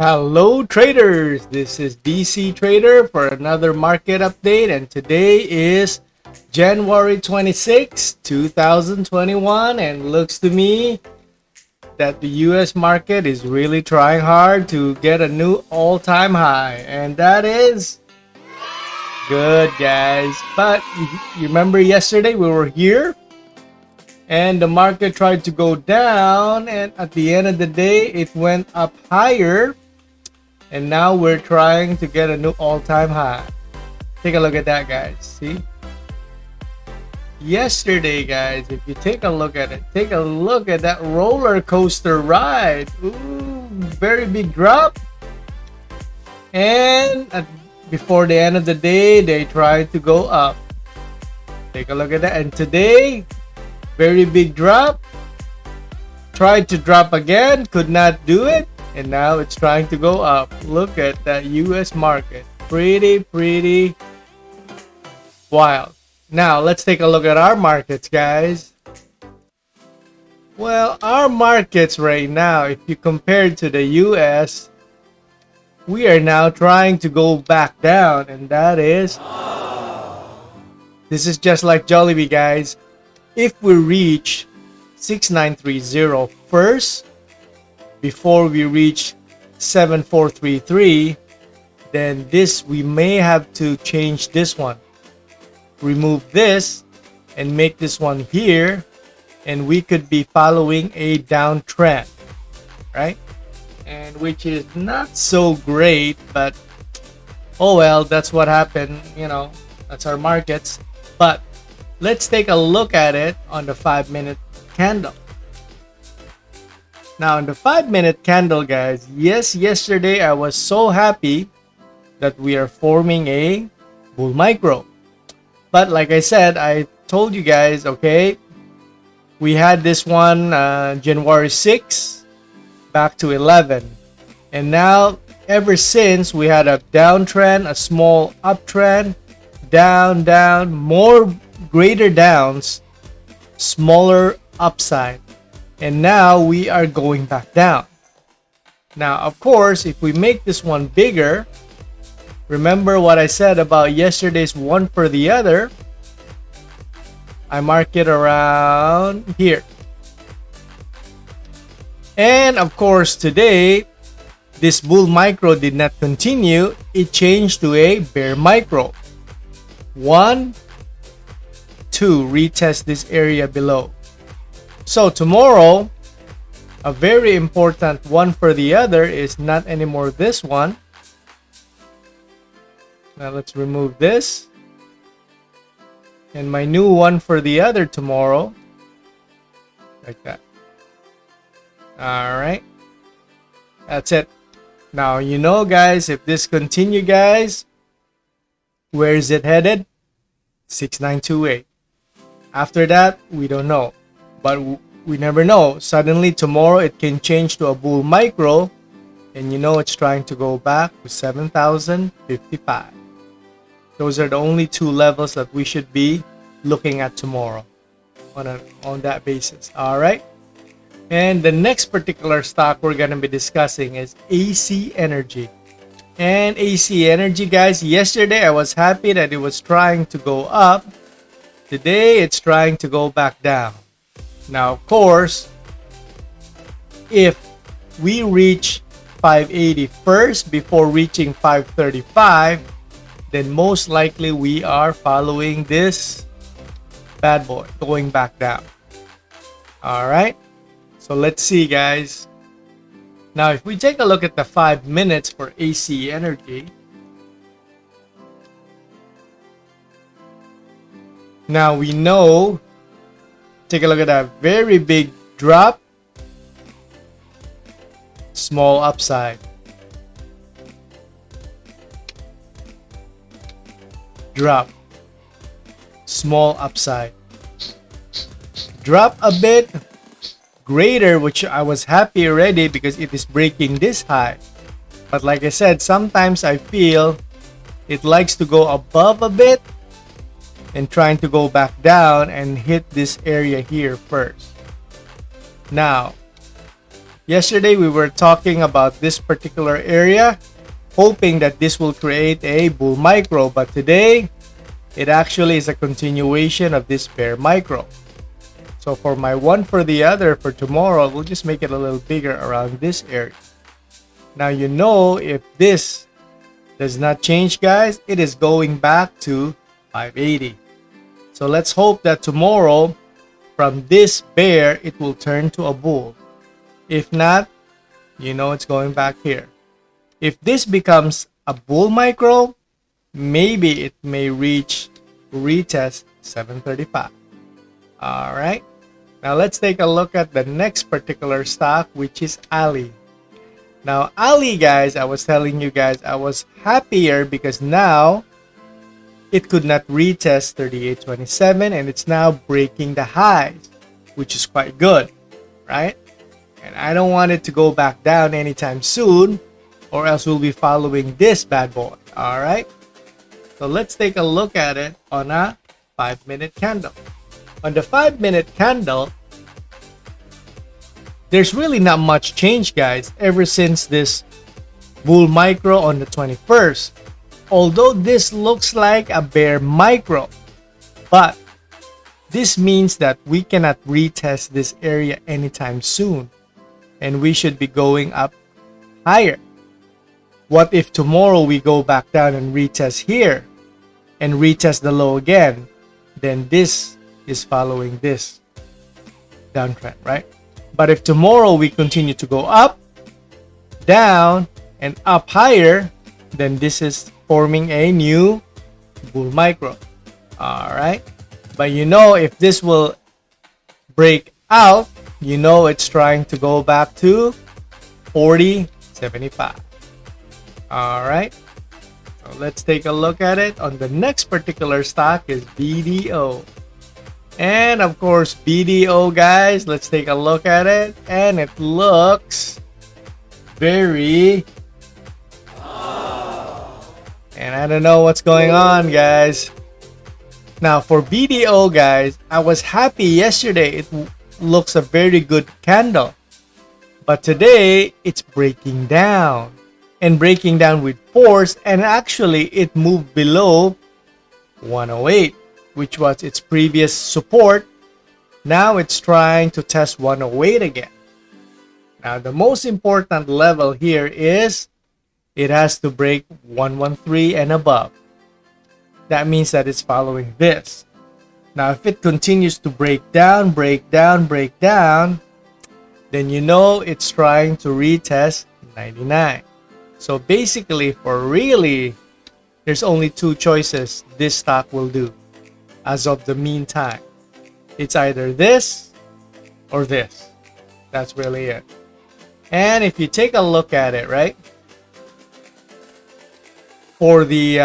Hello traders, this is DC Trader for another market update, and today is January 26, 2021, and looks to me that the US market is really trying hard to get a new all-time high, and that is good, guys. But you remember yesterday we were here and the market tried to go down, and at the end of the day it went up higher. And now we're trying to get a new all-time high. Take a look at that, guys. See? Yesterday, guys, if you take a look at it, take a look at that roller coaster ride. Ooh, very big drop. And before the end of the day, they tried to go up. Take a look at that. And today, very big drop. Tried to drop again, could not do it. And now it's trying to go up. Look at that US market. Pretty wild. Now, let's take a look at our markets, guys. Well, our markets right now, if you compare to the US, we are now trying to go back down. And that is... This is just like Jollibee, guys. If we reach 6930 first, before we reach 7433, then this we may have to change this one, remove this and make this one here, and we could be following a downtrend, right? And which is not so great, but oh well, that's what happened, you know, that's our markets. But let's take a look at it on the 5-minute candle. Now, in the 5-minute candle, guys, yes, yesterday I was so happy that we are forming a bull micro. But like I said, I told you guys, okay, we had this one January 6 back to 11. And now, ever since, we had a downtrend, a small uptrend, down, more greater downs, smaller upside. And now we are going back down. Now, of course, if we make this one bigger, remember what I said about yesterday's one for the other. I mark it around here. And of course, today, this bull micro did not continue. It changed to a bear micro. 1, 2, retest this area below. So tomorrow, a very important one for the other is not anymore this one. Now let's remove this. And my new one for the other tomorrow, like that. Alright. That's it. Now, you know, guys, if this continue, guys, where is it headed? 6928. After that, we don't know. But we never know. Suddenly tomorrow it can change to a bull micro, and you know it's trying to go back to 7,055. Those are the only two levels that we should be looking at tomorrow on that basis. All right. And the next particular stock we're going to be discussing is AC Energy. And AC Energy, guys, yesterday I was happy that it was trying to go up. Today it's trying to go back down. Now, of course, if we reach 580 first before reaching 535, then most likely we are following this bad boy going back down. All right. So let's see, guys. Now, if we take a look at the 5 minutes for AC Energy. Now we know. Take a look at that very big drop, small upside, drop, small upside, drop a bit greater, which I was happy already because it is breaking this high. But like I said, sometimes I feel it likes to go above a bit and trying to go back down and hit this area here first. Now, Yesterday, we were talking about this particular area, hoping that this will create a bull micro, but today, it actually is a continuation of this bear micro. So for my one for the other for tomorrow, we'll just make it a little bigger around this area. Now, you know, if this does not change, guys, it is going back to 580. So let's hope that tomorrow, from this bear, it will turn to a bull. If not, you know it's going back here. If this becomes a bull micro, maybe it may retest 735. All right. Now let's take a look at the next particular stock, which is Ali. Now Ali, guys, I was telling you guys, I was happier because now it could not retest 38.27 and it's now breaking the highs, which is quite good, right? And I don't want it to go back down anytime soon, or else we'll be following this bad boy. All right. So let's take a look at it on a 5-minute candle. On the 5-minute candle, there's really not much change, guys, ever since this bull micro on the 21st. Although this looks like a bear micro, but this means that we cannot retest this area anytime soon, and we should be going up higher. What if tomorrow we go back down and retest here and retest the low again? Then this is following this downtrend, right? But if tomorrow we continue to go up, down, and up higher, then this is forming a new bull micro. All right. But you know, if this will break out, you know it's trying to go back to 40.75. All right. So let's take a look at it. On the next particular stock is BDO. And of course, BDO, guys, let's take a look at it. And it looks very... And I don't know what's going on, guys. Now, for BDO, guys, I was happy yesterday. It looks a very good candle. But today, it's breaking down. And breaking down with force. And actually, it moved below 108, which was its previous support. Now, it's trying to test 108 again. Now, the most important level here is it has to break 113 and above. That means that it's following this. Now, if it continues to break down, then you know it's trying to retest 99. So basically, for really, there's only two choices this stock will do as of the meantime. It's either this or this. That's really it. And if you take a look at it, right? For the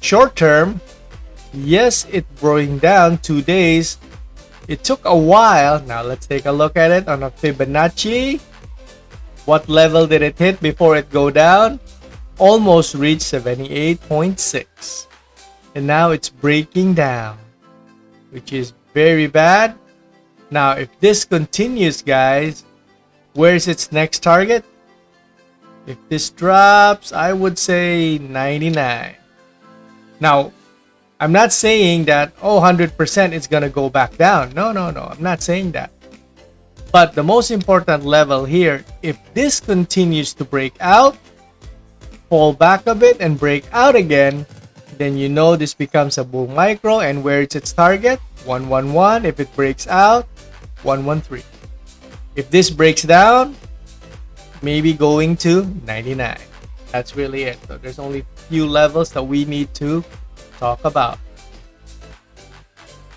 short term, yes, it's going down 2 days. It took a while. Now let's take a look at it on a Fibonacci. What level did it hit before it go down? Almost reached 78.6. And now it's breaking down, which is very bad. Now, if this continues, guys, where's its next target? If this drops, I would say 99. Now, I'm not saying that, 100% it's going to go back down. No. I'm not saying that. But the most important level here, if this continues to break out, fall back a bit and break out again, then you know this becomes a bull micro. And where is its target? 111. If it breaks out, 113. If this breaks down, maybe going to 99. That's really it. So there's only few levels that we need to talk about.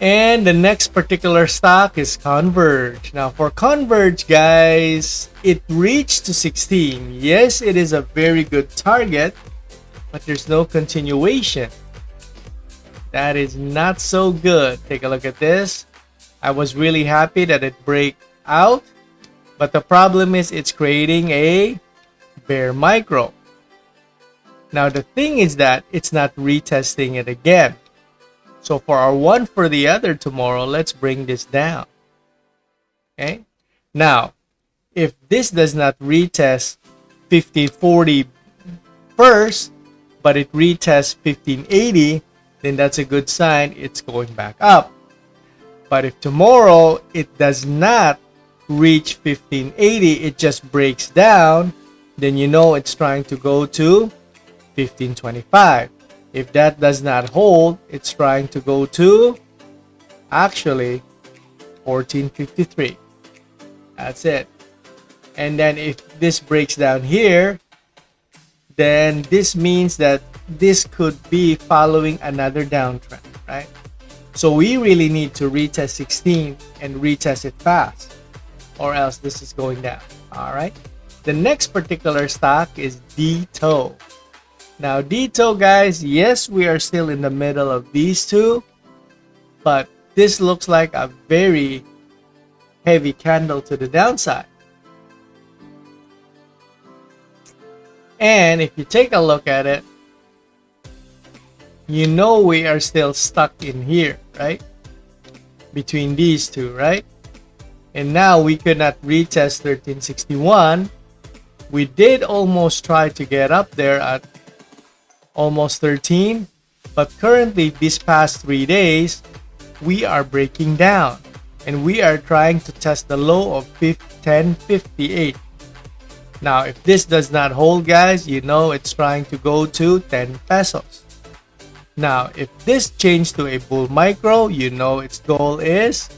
And the next particular stock is Converge. Now for Converge, guys, it reached to 16. Yes, it is a very good target, but there's no continuation. That is not so good. Take a look at this. I was really happy that it break out, but the problem is it's creating a bear micro. Now the thing is that it's not retesting it again. So for our one for the other tomorrow, let's bring this down. Okay. Now, if this does not retest 1540 first, but it retests 1580, then that's a good sign it's going back up. But if tomorrow it does not reach 1580, it just breaks down, then you know it's trying to go to 1525. If that does not hold, it's trying to go to actually 1453. That's it. And then if this breaks down here, then this means that this could be following another downtrend, right? So we really need to retest 16 and retest it fast, or else this is going down. All right. The next particular stock is DTO. Now DTO, guys, yes, we are still in the middle of these two, but this looks like a very heavy candle to the downside. And if you take a look at it, you know we are still stuck in here, right? Between these two, right? And now we could not retest 1361. We did almost try to get up there at almost 13, but currently these past 3 days we are breaking down and we are trying to test the low of 1058. Now if this does not hold, guys, you know it's trying to go to 10 pesos. Now if this changed to a bull micro, you know its goal is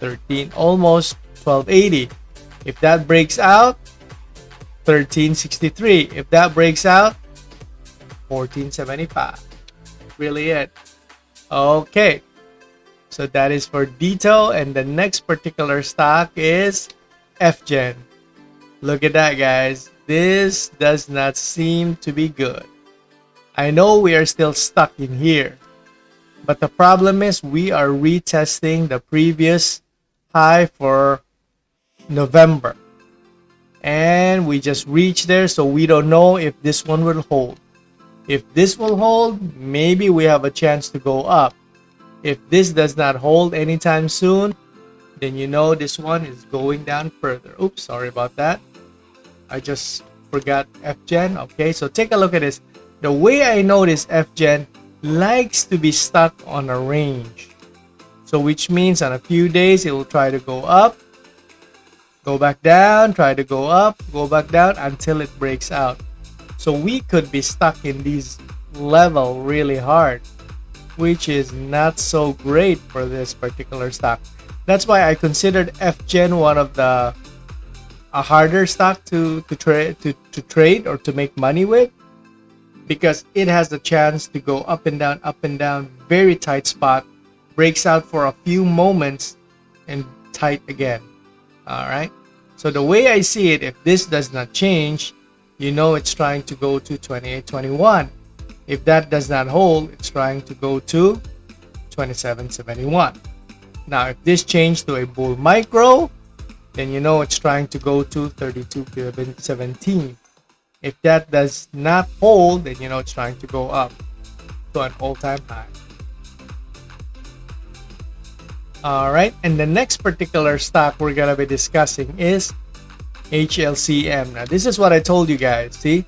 13, almost 1280. If that breaks out, 1363. If that breaks out, 1475. Really it. Okay, so that is for DTO, and the next particular stock is FGEN. Look at that, guys. This does not seem to be good. I know we are still stuck in here, but the problem is we are retesting the previous high for November, and we just reached there, so we don't know if this one will hold. If this will hold, maybe we have a chance to go up. If this does not hold anytime soon, then you know this one is going down further. Oops, sorry about that. I just forgot FGEN. Okay, so take a look at this. The way I notice FGEN likes to be stuck on a range. So which means on a few days it will try to go up, go back down, try to go up, go back down until it breaks out. So we could be stuck in this level really hard, which is not so great for this particular stock. That's why I considered FGEN one of a harder stock to trade or to make money with, because it has the chance to go up and down, very tight spot, breaks out for a few moments and tight again. All right, so the way I see it, if this does not change, you know it's trying to go to 2821. If that does not hold, it's trying to go to 2771. Now if this changed to a bull micro, then you know it's trying to go to 3217. If that does not hold, then you know it's trying to go up to an all-time high. All right, and the next particular stock we're gonna be discussing is HLCM. Now this is what I told you guys. See,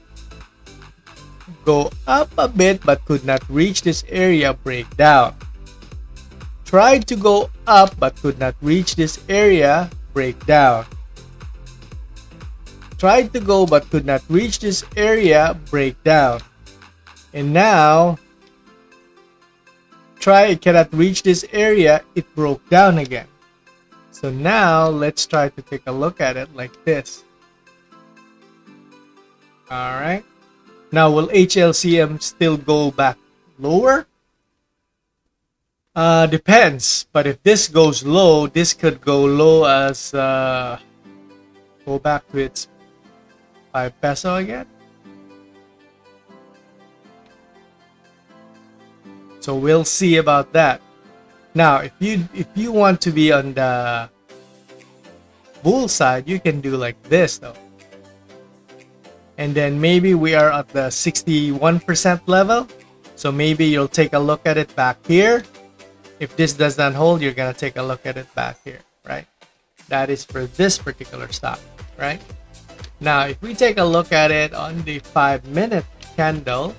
go up a bit but could not reach this area, breakdown. Tried to go up but could not reach this area, breakdown. Tried to go but could not reach this area, breakdown. And now it cannot reach this area, it broke down again. So now let's try to take a look at it like this. All right, now will HLCM still go back lower? Depends, but if this goes low, this could go low as go back to its 5 peso again. So we'll see about that. Now if you want to be on the bull side, you can do like this though, and then maybe we are at the 61% level, so maybe you'll take a look at it back here. If this does not hold, you're gonna take a look at it back here, right? That is for this particular stock, right? Now, if we take a look at it on the 5-minute candle,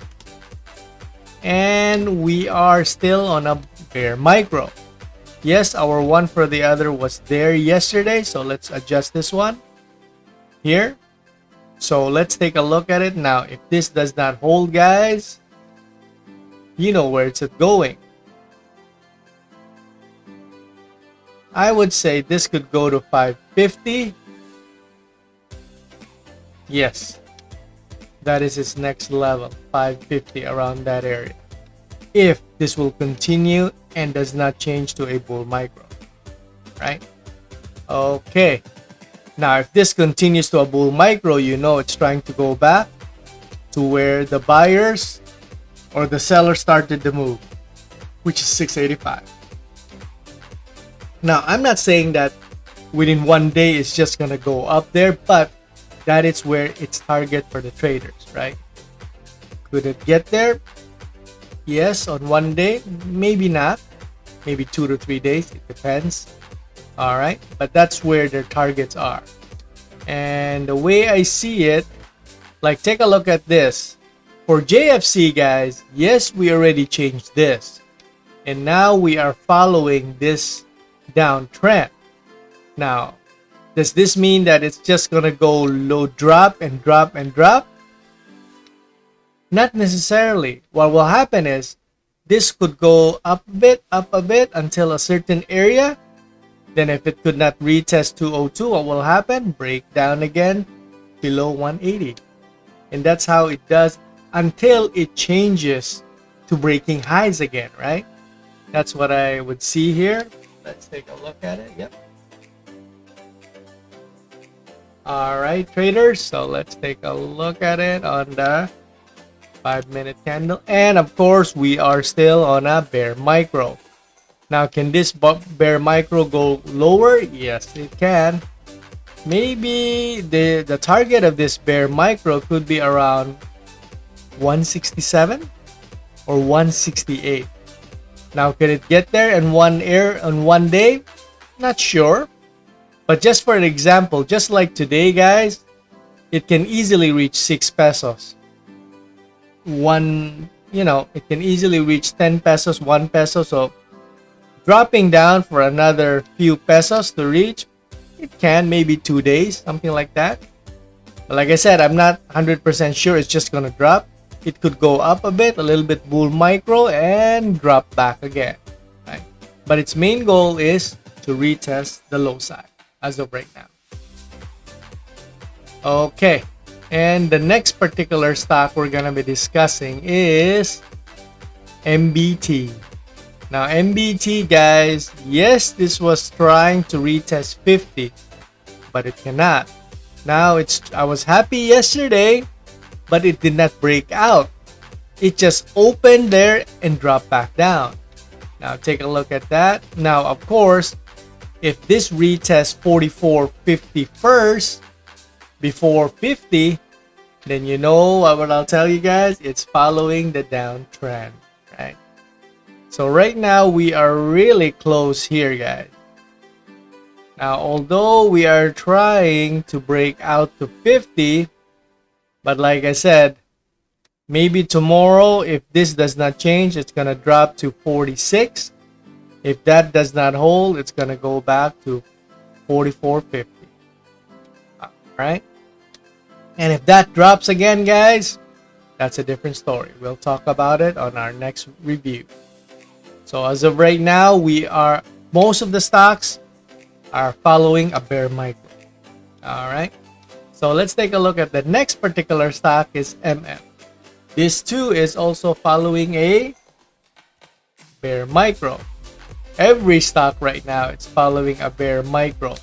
and we are still on a bear micro. Yes, our one for the other was there yesterday, so let's adjust this one here. So let's take a look at it now. If this does not hold, guys, you know where it's going. I would say this could go to 550. Yes, that is its next level, 550, around that area. If this will continue and does not change to a bull micro, right? Okay. Now, if this continues to a bull micro, you know it's trying to go back to where the buyers or the seller started the move, which is 685. Now, I'm not saying that within one day it's just going to go up there, but that is where it's target for the traders, right? Could it get there? Yes, on one day, maybe not. Maybe 2 to 3 days, it depends. All right, but that's where their targets are. And the way I see it, like, take a look at this. For JFC, guys, yes, we already changed this. And now we are following this downtrend. Now, does this mean that it's just going to go low, drop and drop and drop? Not necessarily. What will happen is this could go up a bit until a certain area. Then if it could not retest 202, what will happen? Break down again below 180. And that's how it does until it changes to breaking highs again, right? That's what I would see here. Let's take a look at it. Yep. All right, traders. So let's take a look at it on the 5-minute candle. And of course, we are still on a bear micro. Now, can this bear micro go lower? Yes, it can. Maybe the target of this bear micro could be around 167 or 168. Now, could it get there in one day? Not sure. But just for an example, just like today, guys, it can easily reach 6 pesos. It can easily reach 10 pesos, 1 peso. So dropping down for another few pesos to reach, it can, maybe 2 days, something like that. But like I said, I'm not 100% sure it's just going to drop. It could go up a bit, a little bit bull micro, and drop back again, right? But its main goal is to retest the low side as of right now. Okay, and the next particular stock we're going to be discussing is MBT. Now, MBT, guys, yes, this was trying to retest 50, but it cannot. Now, I was happy yesterday, but it did not break out. It just opened there and dropped back down. Now, take a look at that. Now, of course, if this retests 44.50 first, before 50, then you know what I'll tell you guys, it's following the downtrend, right? So right now we are really close here, guys. Now, although we are trying to break out to 50, but like I said, maybe tomorrow, if this does not change, it's gonna drop to 46. If that does not hold, it's gonna go back to 44.50. All right. And if that drops again, guys, that's a different story. We'll talk about it on our next review. So as of right now, most of the stocks are following a bear micro. All right. So let's take a look at the next particular stock is MM. This too is also following a bear micro. Every stock right now, it's following a bear micro.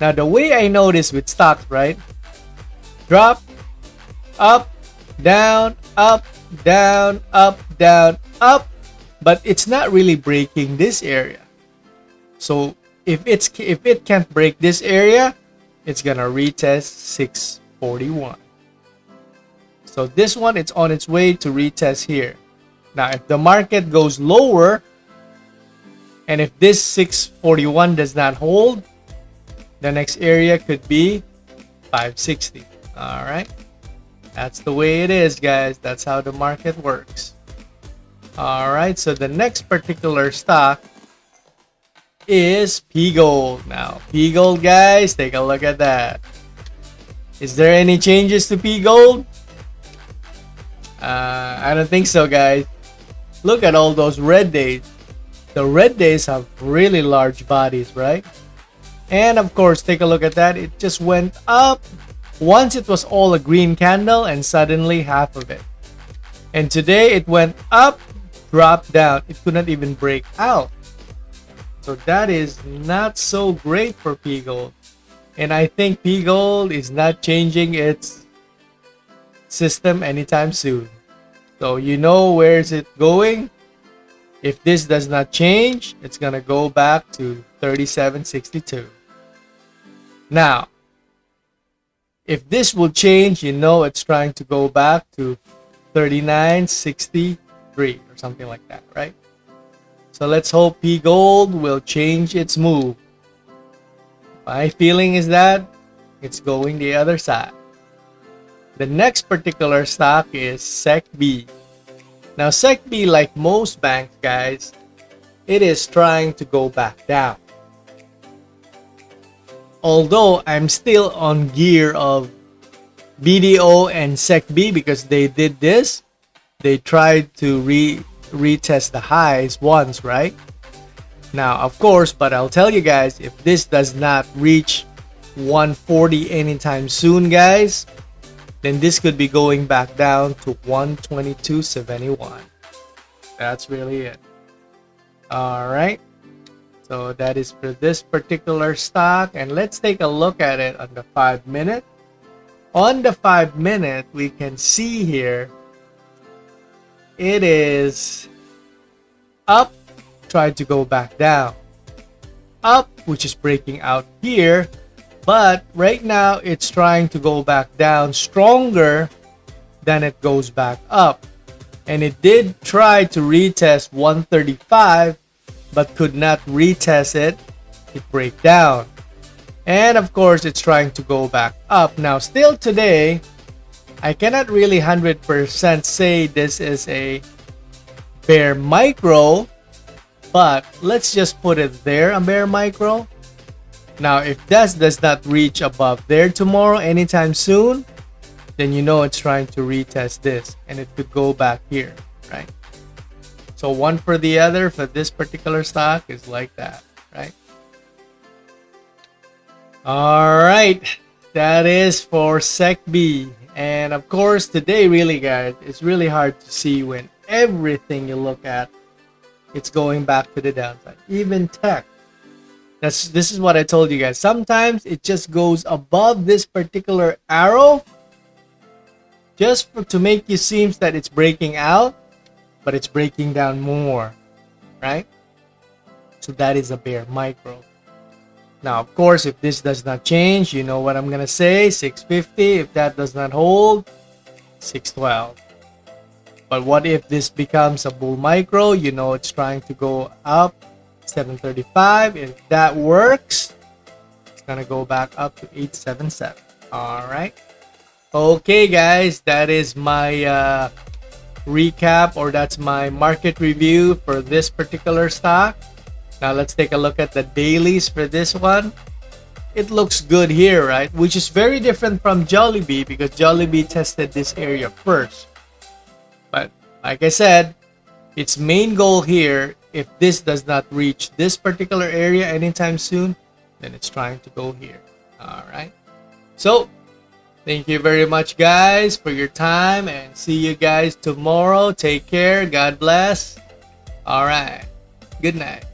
Now, the way I notice with stocks, right? Drop, up, down, up, down, up, down, up. But it's not really breaking this area. So if it can't break this area, it's gonna retest 641. So this one, it's on its way to retest here. Now, if the market goes lower, and if this 641 does not hold, The next area could be 560. All right. That's the way it is, guys. That's how the market works. All right. So the next particular stock is PGOLD. Now, PGOLD, guys, take a look at that. Is there any changes to PGOLD? I don't think so, guys. Look at all those red days. The red days have really large bodies, right? And of course, take a look at that. It just went up. Once it was all a green candle and suddenly half of it. And today it went up, dropped down. It could not even break out. So that is not so great for PGOLD. And I think PGOLD is not changing its system anytime soon. So you know where is it going? If this does not change, it's going to go back to 37.62. Now, if this will change, you know it's trying to go back to 39.63 or something like that, right? So let's hope PGOLD will change its move. My feeling is that it's going the other side. The next particular stock is SECB. Now SECB, like most banks, guys, it is trying to go back down. Although I'm still on gear of BDO and SECB because they did this. They tried to retest the highs once, right? Now, of course, but I'll tell you guys, if this does not reach 140 anytime soon, guys, then this could be going back down to 122.71. That's really it. All right. So that is for this particular stock. And let's take a look at it on the 5-minute. On the 5-minute, we can see here, it is up, tried to go back down. Up, which is breaking out here. But right now, it's trying to go back down stronger than it goes back up. And it did try to retest 135, but could not retest it. It break down. And of course, it's trying to go back up. Now, still today, I cannot really 100% say this is a bear micro, but let's just put it there, a bear micro. Now, if that does not reach above there tomorrow anytime soon, then you know it's trying to retest this and it could go back here, right? So one for the other for this particular stock is like that, right? All right, that is for SECB. And of course, today really, guys, it's really hard to see when everything you look at, it's going back to the downside. Even tech. This is what I told you guys. Sometimes it just goes above this particular arrow just to make you seem that it's breaking out, but it's breaking down more, right? So that is a bear micro. Now, of course, if this does not change, you know what I'm going to say, 650. If that does not hold, 612. But what if this becomes a bull micro? You know it's trying to go up, 735. If that works, it's going to go back up to 877. All right. Okay, guys, that is my recap, or that's my market review for this particular stock. Now let's take a look at the dailies for this one. It looks good here, right? Which is very different from Jollibee because Jollibee tested this area first. But like I said, its main goal here, if this does not reach this particular area anytime soon, then it's trying to go here. All right. So thank you very much, guys, for your time, and see you guys tomorrow. Take care. God bless. All right. Good night.